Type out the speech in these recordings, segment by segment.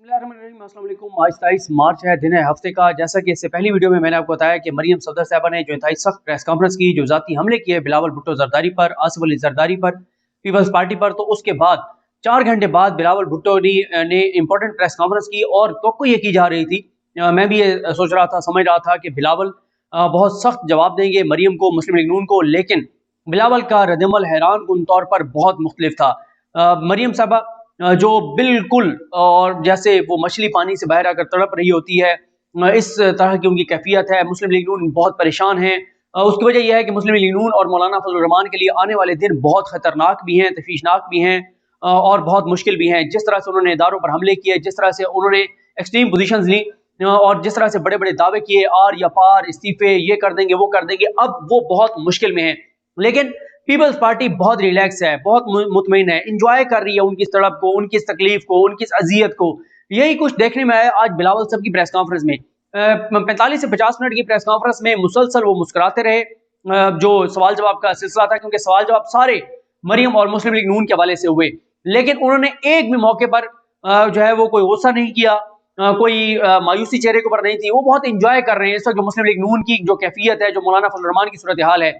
अस्सलाम वालेकुम। आज 23 मार्च है, दिन है हफ्ते का। जैसा कि इससे पहली वीडियो में मैंने आपको बताया कि मरियम सफदर साहबा ने जो इंतहाई सख्त प्रेस कॉन्फ्रेंस की, जो जाती हमले किए बिलावल भुट्टो जरदारी पर, आसिफ अली जरदारी पर, पीपल्स पार्टी पर, तो उसके बाद 4 घंटे बाद बिलावल भुट्टो ने इंपॉर्टेंट प्रेस कॉन्फ्रेंस की और तो ये की जा रही थी, मैं भी ये सोच रहा था, समझ रहा था कि बिलावल बहुत सख्त जवाब देंगे मरियम को, मुस्लिम लीग नून को, लेकिन बिलावल का रद्दमल हैरान कुन तौर पर बहुत मुख्तलिफ था। मरियम साहबा जो बिल्कुल और जैसे वो मछली पानी से बाहर आकर तड़प रही होती है, इस तरह की उनकी कैफियत है। मुस्लिम लीग नून बहुत परेशान है। उसकी वजह यह है कि मुस्लिम लीग नून और मौलाना फजल रहमान के लिए आने वाले दिन बहुत खतरनाक भी हैं, तशवीशनाक भी हैं और बहुत मुश्किल भी हैं। जिस तरह से उन्होंने इदारों पर हमले किए, जिस तरह से उन्होंने एक्सट्रीम पोजीशंस ली और जिस तरह से बड़े बड़े दावे किए, आर या पार, इस्तीफे, ये कर देंगे वो कर देंगे, अब वो बहुत मुश्किल में है। लेकिन पीपल्स पार्टी बहुत रिलैक्स है, बहुत मुतमईन है, इंजॉय कर रही है उनकी इस तड़प को, उनकी इस तकलीफ को, उनकी इस अजियत को। यही कुछ देखने में आया आज बिलावल साहब की प्रेस कॉन्फ्रेंस में। 45 से 50 मिनट की प्रेस कॉन्फ्रेंस में मुसलसल वो मुस्कुराते रहे। जो सवाल जवाब का सिलसिला था, क्योंकि सवाल जवाब सारे मरियम और मुस्लिम लीग नून के हवाले से हुए, लेकिन उन्होंने एक भी मौके पर जो है वो कोई गुस्सा नहीं किया, कोई मायूसी चेहरे के ऊपर नहीं थी। वो बहुत इंजॉय कर रहे हैं इस वक्त जो मुस्लिम लीग नून की जो कैफियत है, जो मौलाना फजल रहमान की सूरत हाल है।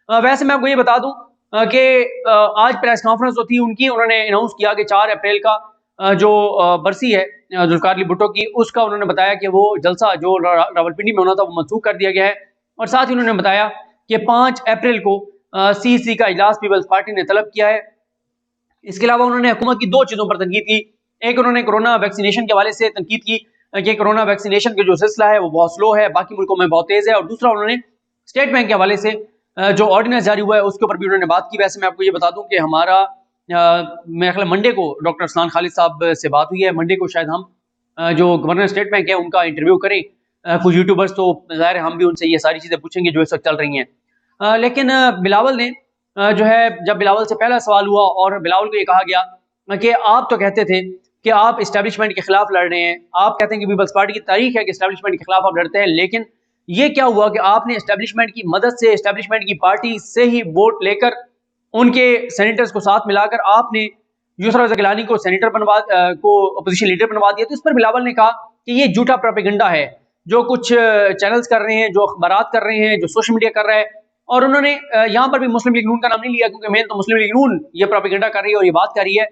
वैसे मैं आपको ये बता दूं कि आज प्रेस कॉन्फ्रेंस जो थी उनकी, उन्होंने अनाउंस किया कि 4 अप्रैल का जो बरसी है जुल्फिकार अली भुट्टो की, उसका उन्होंने बताया कि वो जलसा जो रावलपिंडी में होना था वो मनसूख कर दिया गया है। और साथ ही उन्होंने बताया कि 5 अप्रैल को सीसी का इजलास पीपल्स पार्टी ने तलब किया है। इसके अलावा उन्होंने हुकूमत की 2 चीज़ों पर तनकीद की। एक, उन्होंने कोरोना वैक्सीनेशन के हवाले से तनकीद की कि कोरोना वैक्सीनेशन का जो सिलसिला है वो बहुत स्लो है, बाकी मुल्कों में बहुत तेज़ है। और दूसरा, उन्होंने स्टेट बैंक के हवाले से जो ऑर्डिनेंस जारी हुआ है उसके ऊपर भी उन्होंने बात की। वैसे मैं आपको ये बता दूं कि हमारा मेरे ख्याल मंडे को डॉक्टर अरसलान खालिद साहब से बात हुई है। मंडे को शायद हम जो गवर्नर स्टेट बैंक है उनका इंटरव्यू करें। कुछ यूट्यूबर्स, तो ज़ाहिर है हम भी उनसे ये सारी चीज़ें पूछेंगे जो इस वक्त चल रही हैं। लेकिन बिलावल ने जो है, जब बिलावल से पहला सवाल हुआ और बिलावल को ये कहा गया कि आप तो कहते थे कि आप इस्टेब्लिशमेंट के खिलाफ लड़ रहे हैं, आप कहते हैं कि पीपल्स पार्टी की तारीख है कि इस्टेब्लिशमेंट के खिलाफ आप लड़ते हैं, लेकिन ये क्या हुआ कि आपने एस्टेब्लिशमेंट की मदद से, एस्टेब्लिशमेंट की पार्टी से ही वोट लेकर, उनके सेनेटर्स को साथ मिलाकर आपने यूसुफ रज़ा गिलानी को सेनेटर बनवा को अपोजिशन लीडर बनवा दिया। तो इस पर बिलावल ने कहा कि ये झूठा प्रोपेगेंडा है जो कुछ चैनल्स कर रहे हैं, जो अखबारात कर रहे हैं, जो सोशल मीडिया कर रहा है। और उन्होंने यहाँ पर भी मुस्लिम लीग नून का नाम नहीं लिया, क्योंकि मेन तो मुस्लिम लीग नून ये प्रोपेगेंडा कर रही है और ये बात कर रही है।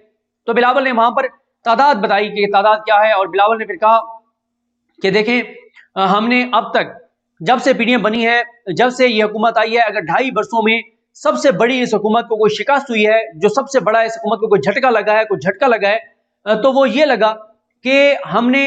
तो बिलावल ने वहां पर तादाद बताई कि तादाद क्या है, और बिलावल ने फिर कहा कि देखें, हमने अब तक जब से पीडीएम बनी है, जब से ये हुकूमत आई है, अगर 2.5 वर्षों में सबसे बड़ी इस हुकूमत को कोई शिकस्त हुई है, जो सबसे बड़ा इस हुकूमत को कोई झटका लगा है, कोई झटका लगा है, तो वो ये लगा कि हमने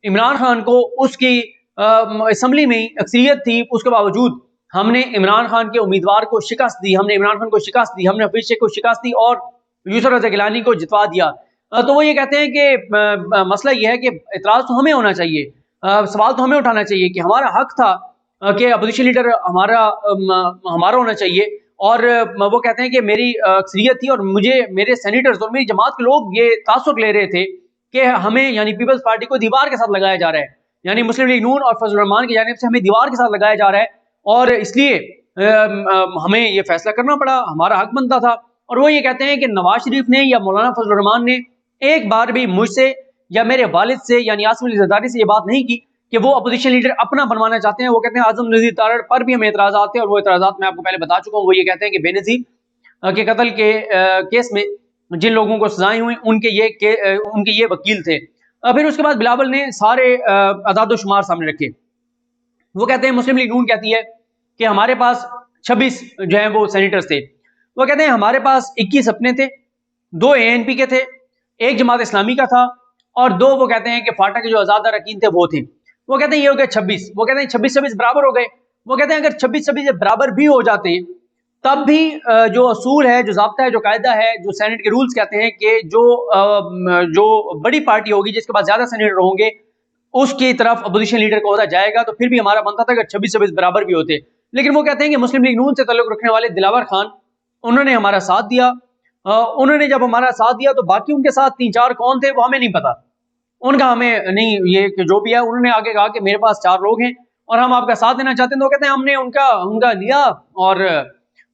इमरान खान को उसकी असम्बली में अक्सरियत थी, उसके बावजूद हमने इमरान खान के उम्मीदवार को शिकस्त दी, हमने इमरान खान को शिकस्त दी, हमने हफीज शेख को शिकस्त दी और यूसुफ रज़ा गिलानी को जितवा दिया। तो वो ये कहते हैं कि मसला ये है कि इतराज तो हमें होना चाहिए, सवाल तो हमें उठाना चाहिए कि हमारा हक था कि अपोजिशन लीडर हमारा होना चाहिए। और वो कहते हैं कि मेरी अक्सरियत थी और मुझे मेरे सेनेटर्स और मेरी जमात के लोग ये तासुर ले रहे थे कि हमें, यानी पीपल्स पार्टी को दीवार के साथ लगाया जा रहा है, यानी मुस्लिम लीग नून और फजल रहमान की जानिब से हमें दीवार के साथ लगाया जा रहा है, और इसलिए हमें ये फैसला करना पड़ा, हमारा हक बनता था। और वो ये कहते हैं कि नवाज शरीफ ने या मौलाना फजल रहमान ने एक बार भी मुझसे या मेरे वालिद से, यानी आसिफ अली जरदारी से, ये बात नहीं की कि वो अपोजिशन लीडर अपना बनवाना चाहते हैं। वो कहते हैं आजम नजीर तारड़ पर भी हमें एतराज़ात थे, और वो एतराज़ात मैं आपको पहले बता चुका हूँ। वो ये कहते हैं कि बेनज़ीर के कत्ल के केस में जिन लोगों को सजाएं हुई उनके ये वकील थे। फिर उसके बाद बिलावल ने सारे अदाद-ओ-शुमार सामने रखे। वो कहते हैं, मुस्लिम लीग नून कहती है कि हमारे पास 26 जो है वो सेनेटर्स थे। वो कहते हैं हमारे पास 21 अपने थे, 2 एएनपी के थे, 1 जमात इस्लामी का था, और 2 वो कहते हैं कि फाटा के जो आज़ाद अरकान थे वो थे। वो कहते हैं ये हो गए 26। वो कहते हैं 26-26 बराबर हो गए। वो कहते हैं अगर 26-26 बराबर भी हो जाते तब भी जो असूल है, जो ज़ाब्ता है, जो कायदा है, जो सेनेट के रूल्स कहते हैं कि जो बड़ी पार्टी होगी जिसके पास ज्यादा सेनेटर होंगे उसकी तरफ अपोजिशन लीडर का ओहदा जाएगा। तो फिर भी हमारा बनता था अगर 26-26 बराबर भी होते। लेकिन वो कहते हैं कि मुस्लिम लीग नून से ताल्लुक रखने वाले दिलावर खान, उन्होंने हमारा साथ दिया। उन्होंने जब हमारा साथ दिया तो बाकी उनके साथ 3-4 कौन थे वो हमें नहीं पता, उनका हमें नहीं, ये कि जो भी है। उन्होंने आगे कहा कि मेरे पास 4 लोग हैं और हम आपका साथ देना चाहते हैं। तो कहते हैं हमने उनका लिया और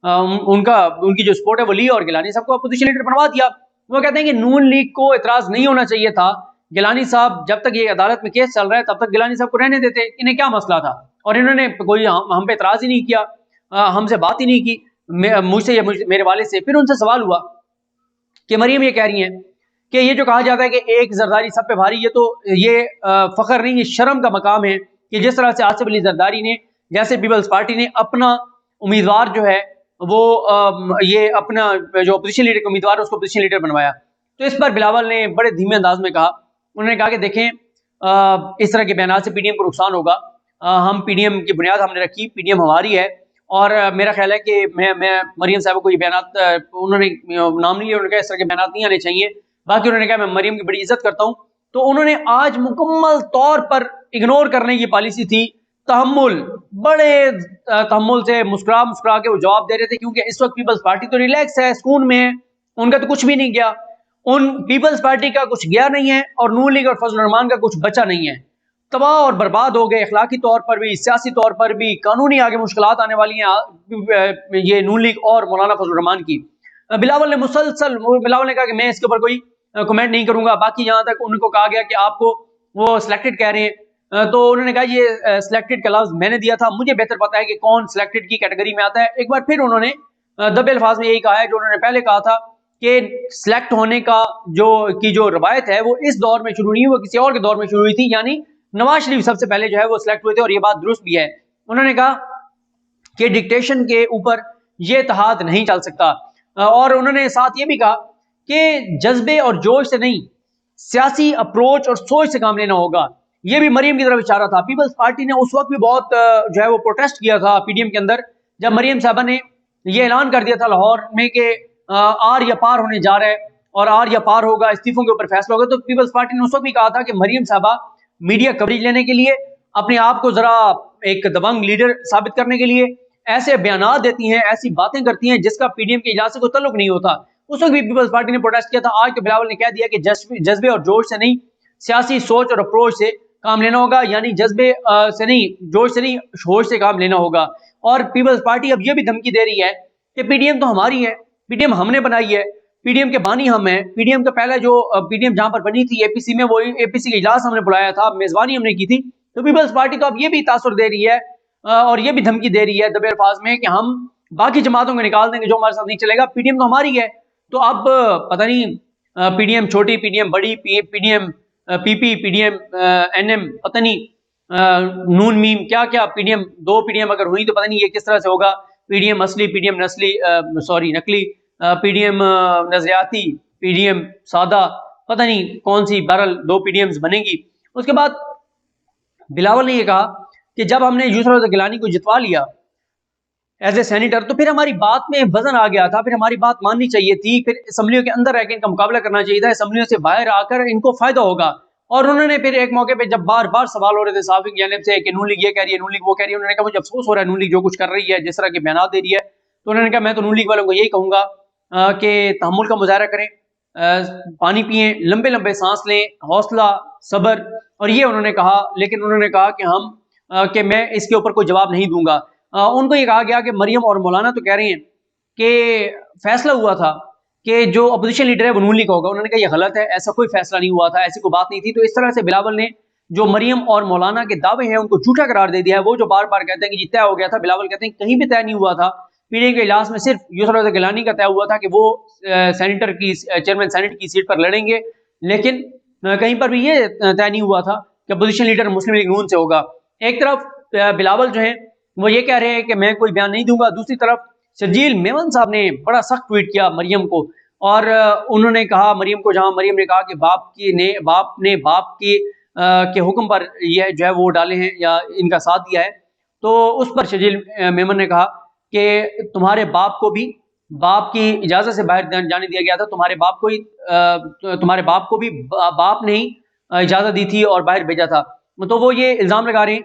उनकी जो सपोर्ट है वो ली और गिलानी साहब को अपोजिशन लीडर बनवा दिया। वो कहते हैं कि नून लीग को इतराज नहीं होना चाहिए था गिलानी साहब जब तक ये अदालत में केस चल रहा है तब तक गिलानी साहब को रहने देते, इन्हें क्या मसला था। और इन्होंने कोई हम पे एतराज ही नहीं किया, हमसे बात ही नहीं की, मुझसे या मेरे वाले से। फिर उनसे सवाल हुआ कि मरियम ये कह रही हैं कि ये जो कहा जाता है कि एक जरदारी सब पे भारी, ये तो ये फखर नहीं, ये शर्म का मकाम है कि जिस तरह से आसिफ अली जरदारी ने, जैसे पीपल्स पार्टी ने अपना उम्मीदवार जो है वो ये अपना जो अपोजिशन लीडर का उम्मीदवार है उसको अपोजिशन लीडर बनवाया। तो इस पर बिलावल ने बड़े धीमे अंदाज में कहा, उन्होंने कहा कि देखें इस तरह के बयान से पीडीएम को नुकसान होगा, हम पीडीएम की बुनियाद हमने रखी, पीडीएम हमारी है। और मेरा ख्याल है कि मैं मरियम साहब को ये बयान, उन्होंने नाम नहीं लिया, उन्होंने कहा इस तरह के बयान नहीं आने चाहिए। बाकी उन्होंने कहा मैं मरियम की बड़ी इज्जत करता हूँ। तो उन्होंने आज मुकम्मल तौर पर इग्नोर करने की पॉलिसी थी, तहम्मुल, बड़े तहम्मुल से मुस्कुरा मुस्कुरा के वो जवाब दे रहे थे, क्योंकि इस वक्त पीपल्स पार्टी तो रिलैक्स है, सुकून में है, उनका तो कुछ भी नहीं गया, उन पीपल्स पार्टी का कुछ गया नहीं है और नून लीग और फजल रहमान का कुछ बचा नहीं है। तबाह और बर्बाद हो गए, अखलाकी तौर पर भी, सियासी तौर पर भी, कानूनी आगे मुश्किलात आने वाली हैं ये नून लीग और मौलाना फजल रहमान की। बिलावल ने मुसलसल, बिलावल ने कहा कि मैं इसके ऊपर कोई कमेंट नहीं करूंगा। बाकी जहां तक उनको कहा गया कि आपको वो सिलेक्टेड कह रहे हैं, तो उन्होंने कहा ये सिलेक्टेड का लफ्ज मैंने दिया था, मुझे बेहतर पता है कि कौन सिलेक्टेड की कैटेगरी में आता है। एक बार फिर उन्होंने दबे अल्फाज में यही कहा है जो उन्होंने पहले कहा था कि सिलेक्ट होने का जो रवायत है वो इस दौर में शुरू नहीं हुई, वो किसी और के दौर में शुरू हुई थी, यानी नवाज शरीफ सबसे पहले जो है वो सिलेक्ट हुए थे, और ये बात दुरुस्त भी है। उन्होंने कहा कि डिक्टेशन के ऊपर ये इत्तेहाद नहीं चल सकता, और उन्होंने साथ ये भी कहा कि जज्बे और जोश से नहीं, सियासी अप्रोच और सोच से काम लेना होगा। ये भी मरियम की तरफ इशारा था। पीपल्स पार्टी ने उस वक्त भी बहुत जो है वो प्रोटेस्ट किया था पीडीएम के अंदर, जब मरियम साहबा ने ये ऐलान कर दिया था लाहौर में कि आर या पार होने जा रहा है और आर या पार होगा, इस्तीफों के ऊपर फैसला होगा। तो पीपल्स पार्टी ने उस वक्त भी कहा था कि मरियम साहबा मीडिया कवरेज लेने के लिए, अपने आप को जरा एक दबंग लीडर साबित करने के लिए ऐसे बयान देती हैं, ऐसी बातें करती हैं जिसका पीडीएम के इजलास से कोई तल्लुक नहीं होता। उस वक्त भी पीपल्स पार्टी ने प्रोटेस्ट किया था। आज तो बिलावल ने कह दिया कि जज्बे और जोश से नहीं, सियासी सोच और अप्रोच से काम लेना होगा, यानी जज्बे से नहीं, जोश से नहीं, होश से काम लेना होगा। और पीपल्स पार्टी अब यह भी धमकी दे रही है कि पीडीएम तो हमारी है, पीडीएम हमने बनाई है, पीडीएम के बानी हम हैं। पीडीएम का पहला जो पीडीएम जहां पर बनी थी एपीसी में, वो एपीसी का इजलास हमने बुलाया था, मेजबानी हमने की थी। तो पीपल्स पार्टी तो अब ये भी तासुर दे रही है और ये भी धमकी दे रही है दबे अल्फाज में कि हम बाकी जमातों को निकाल देंगे जो हमारे साथ नहीं चलेगा, पीडीएम तो हमारी है। तो अब पता नहीं पीडीएम छोटी, पीडीएम बड़ी, पीडीएम पीपी, पीडीएम एनएम, पता नहीं नून मीम क्या क्या पीडीएम, दो पीडीएम अगर हुई तो पता नहीं ये किस तरह से होगा, पीडीएम असली, पीडीएम नस्ली, सॉरी नकली, पीडीएम नजरियाती, पीडीएम सादा, पता नहीं कौन सी, बहरहाल दो पीडीएम्स बनेंगी। उसके बाद बिलावल ने यह कहा कि जब हमने यूसुफ गिलानी को जितवा लिया एज ए सेनेटर, तो फिर हमारी बात में वजन आ गया था, फिर हमारी बात माननी चाहिए थी, फिर असम्बलियों के अंदर रहकर इनका मुकाबला करना चाहिए था, असम्बलियों से बाहर आकर इनको फायदा होगा। और उन्होंने फिर एक मौके पे जब बार बार सवाल हो रहे थे सहाफी की जानिब से कि नून लीग ये कह रही है, नून लीग वो कह रही है, उन्होंने कहा मुझे अफसोस हो रहा है नून लीग जो कुछ कर रही है, जिस तरह के बयान दे रही है। तो उन्होंने कहा मैं तो नून लीग वालों को यही कहूंगा कि तहम्मुल का मुजाहरा करें, पानी पिए, लंबे लंबे सांस लें, हौसला, सब्र। और ये उन्होंने कहा, लेकिन उन्होंने कहा कि कि मैं इसके ऊपर कोई जवाब नहीं दूंगा। उनको ये कहा गया कि मरियम और मौलाना तो कह रही हैं कि फैसला हुआ था कि जो अपोजिशन लीडर है वो नून लीग होगा। उन्होंने कहा ये गलत है, ऐसा कोई फैसला नहीं हुआ था, ऐसी कोई बात नहीं थी। तो इस तरह से बिलावल ने जो मरियम और मौलाना के दावे हैं उनको झूठा करार दे दिया है। वो जो बार बार कहते हैं कि जी तय हो गया था, बिलावल कहते हैं कहीं भी तय नहीं हुआ था। पीडीएम के इजलास में सिर्फ यूसुफ गिलानी का तय हुआ था कि वो सेनेटर की, चेयरमैन सेनेट की सीट पर लड़ेंगे, लेकिन कहीं पर भी ये तय नहीं हुआ था कि अपोजिशन लीडर मुस्लिम लीग नून से होगा। एक तरफ बिलावल जो है वो ये कह रहे हैं कि मैं कोई बयान नहीं दूंगा, दूसरी तरफ शर्जील मेमन साहब ने बड़ा सख्त ट्वीट किया मरियम को, और उन्होंने कहा मरियम को, जहां मरियम ने कहा कि बाप के हुक्म पर यह जो है वो डाले हैं या इनका साथ दिया है, तो उस पर शर्जील मेमन ने कहा कि तुम्हारे बाप को भी बाप की इजाजत से बाहर जाने दिया गया था, तुम्हारे बाप को भी बाप ने ही इजाजत दी थी और बाहर भेजा था। तो वो ये इल्जाम लगा रहे हैं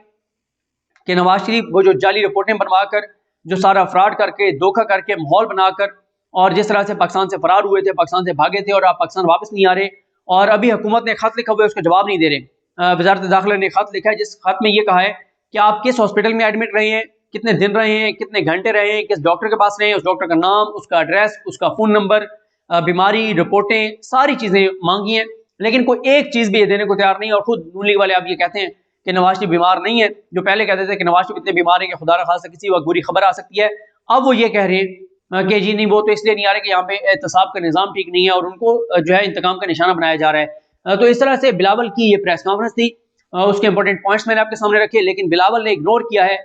कि नवाज शरीफ वो जो जाली रिपोर्टें बनवाकर, जो सारा फ्रॉड करके, धोखा करके, माहौल बनाकर, और जिस तरह से पाकिस्तान से फरार हुए थे, पाकिस्तान से भागे थे और आप पाकिस्तान वापस नहीं आ रहे, और अभी हुकूमत ने खत लिखा हुआ है उसका जवाब नहीं दे रहे। वजारत दाखिला ने खत लिखा है जिस खत में ये कहा है कि आप किस हॉस्पिटल में एडमिट रहे हैं, कितने दिन रहे हैं, कितने घंटे रहे हैं, किस डॉक्टर के पास रहे हैं, उस डॉक्टर का नाम, उसका एड्रेस, उसका फोन नंबर, बीमारी रिपोर्टें, सारी चीजें मांगी हैं। लेकिन कोई एक चीज भी ये देने को तैयार नहीं है। और खुद नून लीग वाले आप ये कहते हैं कि नवाज शरीफ बीमार नहीं है, जो पहले कहते थे कि नवाज शरीफ इतने बीमार हैं कि खुदा न खास्ता किसी वक्त बुरी खबर आ सकती है, अब वो ये कह रहे हैं कि जी नहीं, वो तो इसलिए नहीं आ रहे कि यहाँ पे एहतसाब का निज़ाम ठीक नहीं है और उनको जो है इंतकाम का निशाना बनाया जा रहा है। तो इस तरह से बिलावल की ये प्रेस कॉन्फ्रेंस थी, उसके इंपॉर्टेंट पॉइंट्स मैंने आपके सामने रखे, लेकिन बिलावल ने इग्नोर किया है।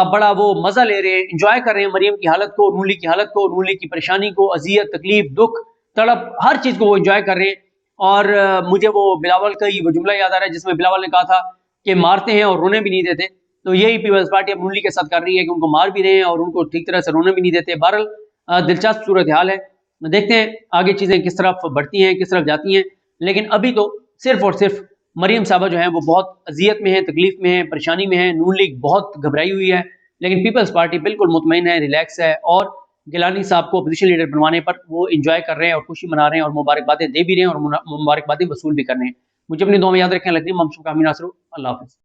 बड़ा वो मजा ले रहे हैं, इंजॉय कर रहे हैं मरियम की हालत को, नून लीग की हालत को, नून लीग की परेशानी को, अजियत, तकलीफ, दुख, तड़प, हर चीज को वो इंजॉय कर रहे हैं। और मुझे वो बिलावल का ही वो जुमला याद आ रहा है जिसमें बिलावल ने कहा था कि मारते हैं और रोने भी नहीं देते। तो यही पीपल्स पार्टी अब नून लीग के साथ कर रही है कि उनको मार भी रहे हैं और उनको ठीक तरह से रोने भी नहीं देते। बहरहाल दिलचस्प सूरत हाल है, देखते हैं आगे चीजें किस तरफ बढ़ती हैं, किस तरफ जाती हैं। लेकिन अभी तो सिर्फ और सिर्फ मरियम साहबा जो है वो बहुत अजियत में है, तकलीफ में है, परेशानी में है। नून लीग बहुत घबराई हुई है, लेकिन पीपल्स पार्टी बिल्कुल मुतमईन है, रिलैक्स है और गिलानी साहब को अपोजिशन लीडर बनवाने पर वो इंजॉय कर रहे हैं और खुशी मना रहे हैं और मुबारकबादें दे भी रहे हैं और मुबारकबादें वसूल भी कर रहे हैं। मुझे अपनी दुआ में याद रखें। लगी ममशूक अमीन आसरू। अल्लाह हाफ़िज़।